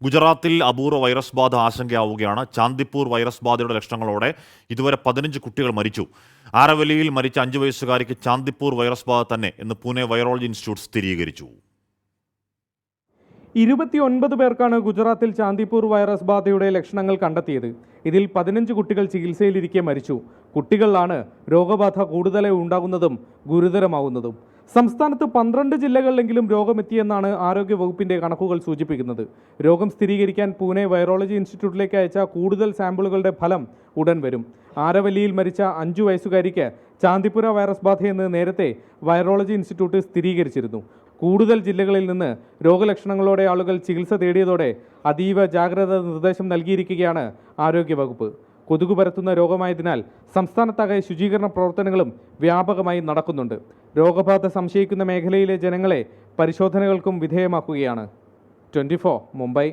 ഗുജറാത്തിൽ അപൂർവ വൈറസ് ബാധ ആശങ്കയാവുകയാണ്. ചാന്ദിപ്പൂർ വൈറസ് ബാധയുടെ ലക്ഷണങ്ങളോടെ ഇതുവരെ 15 കുട്ടികൾ മരിച്ചു. ആരവല്ലിയിൽ മരിച്ച 5 വയസ്സുകാരിക്ക് ചാന്ദിപ്പൂർ വൈറസ് ബാധ തന്നെ എന്ന് പൂനെ വൈറോളജി ഇൻസ്റ്റിറ്റ്യൂട്ട് സ്ഥിരീകരിച്ചു. 29 പേർക്കാണ് ഗുജറാത്തിൽ ചാന്ദിപ്പൂർ വൈറസ് ബാധയുടെ ലക്ഷണങ്ങൾ കണ്ടെത്തിയത്. ഇതിൽ 15 കുട്ടികൾ ചികിത്സയിലിരിക്കെ മരിച്ചു. കുട്ടികളിലാണ് രോഗബാധ കൂടുതലായി ഉണ്ടാകുന്നതും ഗുരുതരമാവുന്നതും. സംസ്ഥാനത്ത് 12 ജില്ലകളിലെങ്കിലും രോഗമെത്തിയെന്നാണ് ആരോഗ്യവകുപ്പിന്റെ കണക്കുകൾ സൂചിപ്പിക്കുന്നത്. രോഗം സ്ഥിരീകരിക്കാൻ പൂനെ വൈറോളജി ഇൻസ്റ്റിറ്റ്യൂട്ടിലേക്ക് അയച്ച കൂടുതൽ സാമ്പിളുകളുടെ ഫലം ഉടൻ വരും. ആരവല്ലിയിൽ മരിച്ച 5 വയസ്സുകാരിക്ക് ചാന്ദിപ്പുര വൈറസ് ബാധയെന്ന് നേരത്തെ വൈറോളജി ഇൻസ്റ്റിറ്റ്യൂട്ട് സ്ഥിരീകരിച്ചിരുന്നു. കൂടുതൽ ജില്ലകളിൽ നിന്ന് രോഗലക്ഷണങ്ങളോടെ ആളുകൾ ചികിത്സ തേടിയതോടെ അതീവ ജാഗ്രത നിർദ്ദേശം നൽകിയിരിക്കുകയാണ് ആരോഗ്യവകുപ്പ്. കൊതുക് പരത്തുന്ന രോഗമായതിനാൽ സംസ്ഥാനത്താകെ ശുചീകരണ പ്രവർത്തനങ്ങളും വ്യാപകമായി നടക്കുന്നുണ്ട്. രോഗബാധ സംശയിക്കുന്ന മേഖലയിലെ ജനങ്ങളെ പരിശോധനകൾക്കും വിധേയമാക്കുകയാണ്. 24 മുംബൈ.